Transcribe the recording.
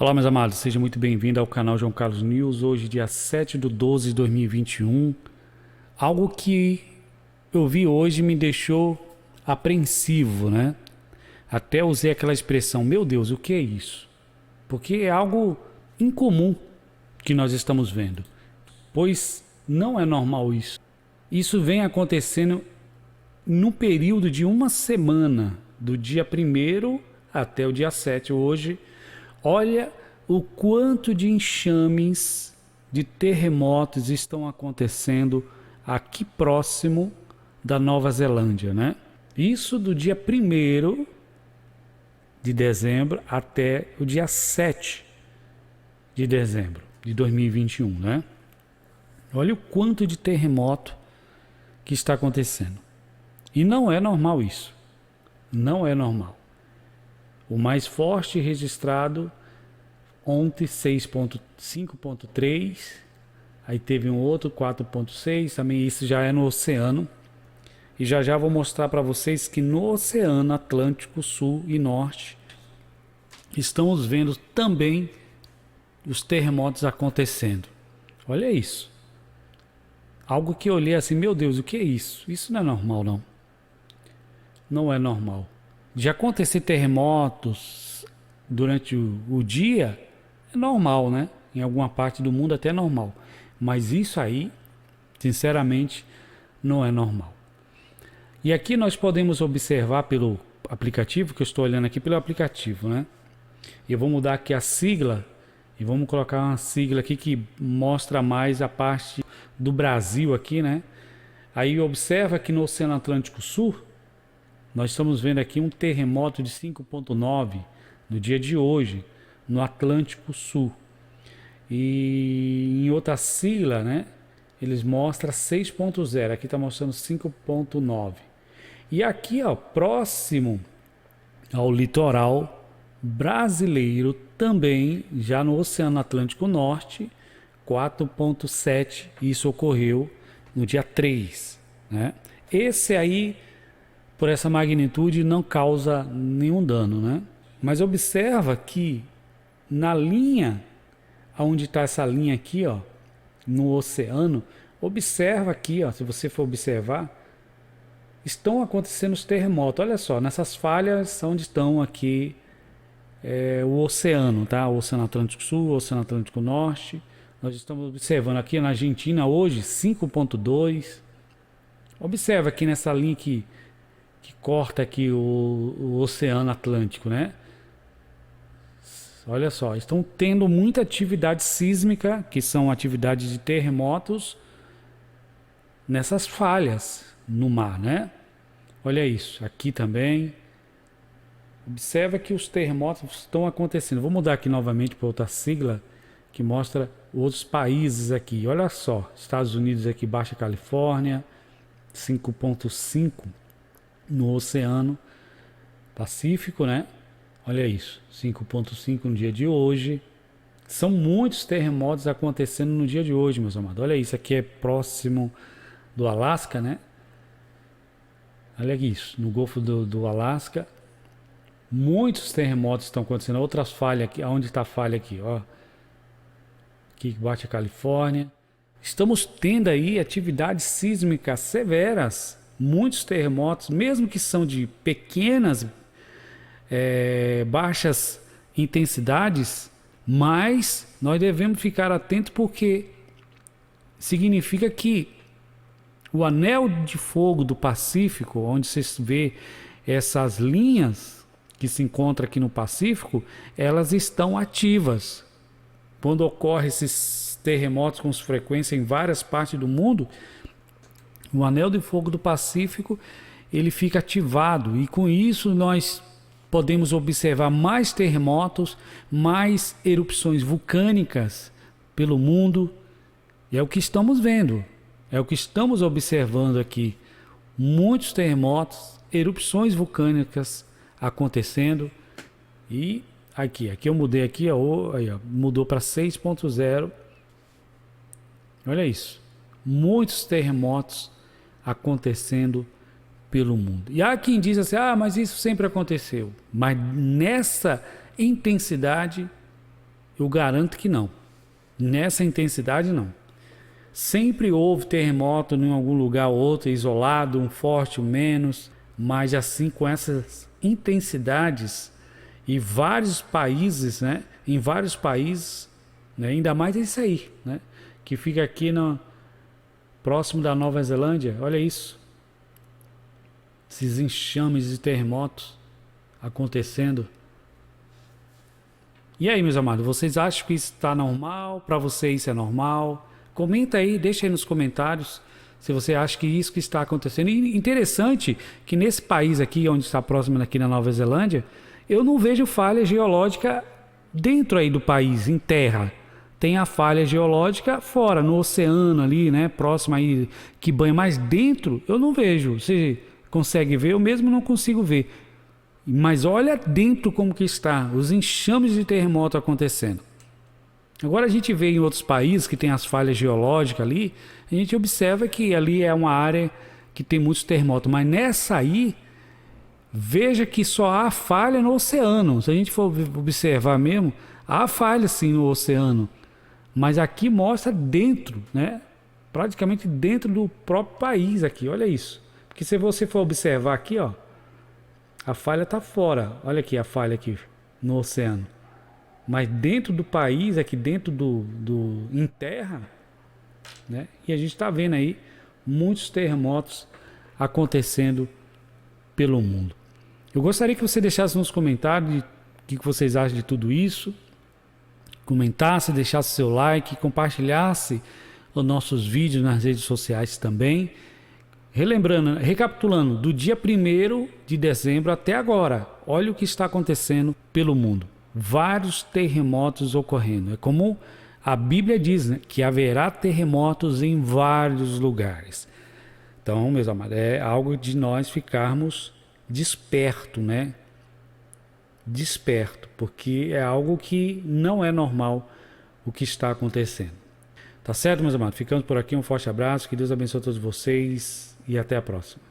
Olá, meus amados, seja muito bem-vindo ao canal João Carlos News. Hoje, dia 7/12/2021. Algo que eu vi hoje me deixou apreensivo, né? Até usei aquela expressão, meu Deus, o que é isso? Porque é algo incomum que nós estamos vendo, pois não é normal isso. Isso vem acontecendo no período de uma semana, do dia 1º até o dia 7. Hoje, olha o quanto de enxames, de terremotos estão acontecendo aqui próximo da Nova Zelândia, né? Isso do dia 1º de dezembro até o dia 7 de dezembro de 2021, né? Olha o quanto de terremoto que está acontecendo. E não é normal isso. Não é normal. O mais forte registrado ontem 6.5.3, aí teve um outro 4.6, também isso já é no oceano. E já vou mostrar para vocês que no Oceano Atlântico Sul e Norte estamos vendo também os terremotos acontecendo. Olha isso. Algo que eu olhei assim, meu Deus, o que é isso? Isso não é normal, não. Não é normal. De acontecer terremotos durante o dia, é normal, né? Em alguma parte do mundo até é normal. Mas isso aí, sinceramente, não é normal. E aqui nós podemos observar pelo aplicativo, que eu estou olhando aqui pelo aplicativo, né? E eu vou mudar aqui a sigla e vamos colocar uma sigla aqui que mostra mais a parte do Brasil aqui, né? Aí observa que no Oceano Atlântico Sul, nós estamos vendo aqui um terremoto de 5.9 no dia de hoje, no Atlântico Sul. E em outra sigla, né? Eles mostram 6.0, aqui está mostrando 5.9. E aqui, ó, próximo ao litoral brasileiro, também já no Oceano Atlântico Norte, 4.7, isso ocorreu no dia 3, né? Esse aí, por essa magnitude, não causa nenhum dano, né? Mas observa que na linha, onde está essa linha aqui, ó, no oceano, observa aqui, ó, se você for observar, estão acontecendo os terremotos. Olha só, nessas falhas onde estão aqui o oceano, tá? O Oceano Atlântico Sul, o Oceano Atlântico Norte. Nós estamos observando aqui na Argentina hoje 5.2. Observa aqui nessa linha que corta aqui o Oceano Atlântico, né? Olha só, estão tendo muita atividade sísmica, que são atividades de terremotos, nessas falhas no mar, né? Olha isso, aqui também. Observa que os terremotos estão acontecendo. Vou mudar aqui novamente para outra sigla que mostra outros países aqui. Olha só, Estados Unidos aqui, Baixa Califórnia, 5.5 no Oceano Pacífico, né? Olha isso, 5.5 no dia de hoje. São muitos terremotos acontecendo no dia de hoje, meus amados. Olha isso, aqui é próximo do Alasca, né? Olha isso, no Golfo do Alasca. Muitos terremotos estão acontecendo. Outras falhas aqui, onde está a falha aqui, ó. Aqui bate a Califórnia. Estamos tendo aí atividades sísmicas severas. Muitos terremotos, mesmo que são de pequenas, baixas intensidades, mas nós devemos ficar atentos porque significa que o anel de fogo do Pacífico, onde você vê essas linhas que se encontram aqui no Pacífico, elas estão ativas. Quando ocorrem esses terremotos com frequência em várias partes do mundo, o anel de fogo do Pacífico ele fica ativado e com isso nós podemos observar mais terremotos, mais erupções vulcânicas pelo mundo. E é o que estamos vendo, é o que estamos observando aqui. Muitos terremotos, erupções vulcânicas acontecendo. E aqui eu mudei aqui, ó, mudou para 6.0. Olha isso, muitos terremotos acontecendo pelo mundo. E há quem diz assim, mas isso sempre aconteceu. Mas nessa intensidade Eu garanto que não. Nessa intensidade, não. Sempre houve terremoto em algum lugar ou outro, isolado, um forte, um menos, mas assim com essas intensidades e vários países, né? Em vários países, né? Ainda mais isso aí, né? Que fica aqui próximo da Nova Zelândia. Olha isso. Esses enxames de terremotos acontecendo. E aí, meus amados, vocês acham que isso está normal? Para vocês isso é normal? Comenta aí, deixa aí nos comentários se você acha que isso que está acontecendo. E interessante que nesse país aqui, onde está próximo aqui na Nova Zelândia, eu não vejo falha geológica dentro aí do país, em terra. Tem a falha geológica fora, no oceano ali, né? Próximo aí, que banha, mas dentro eu não vejo. Você consegue ver? Eu mesmo não consigo ver. Mas olha dentro como que está, os enxames de terremoto acontecendo. Agora a gente vê em outros países que tem as falhas geológicas ali, a gente observa que ali é uma área que tem muitos terremotos, mas nessa aí, veja que só há falha no oceano. Se a gente for observar mesmo, há falha sim no oceano, mas aqui mostra dentro, né? Praticamente dentro do próprio país aqui, olha isso. Porque se você for observar aqui, ó, a falha está fora, olha aqui a falha aqui no oceano. Mas dentro do país, aqui dentro em terra, né? E a gente está vendo aí muitos terremotos acontecendo pelo mundo. Eu gostaria que você deixasse nos comentários o que vocês acham de tudo isso. Comentasse, deixasse seu like, compartilhasse os nossos vídeos nas redes sociais também. Relembrando, recapitulando, do dia 1º de dezembro até agora, olha o que está acontecendo pelo mundo. Vários terremotos ocorrendo. É como a Bíblia diz, né, que haverá terremotos em vários lugares. Então, meus amados, é algo de nós ficarmos desperto, né? Desperto, porque é algo que não é normal o que está acontecendo. Tá certo, meus amados? Ficamos por aqui, um forte abraço, que Deus abençoe todos vocês e até a próxima.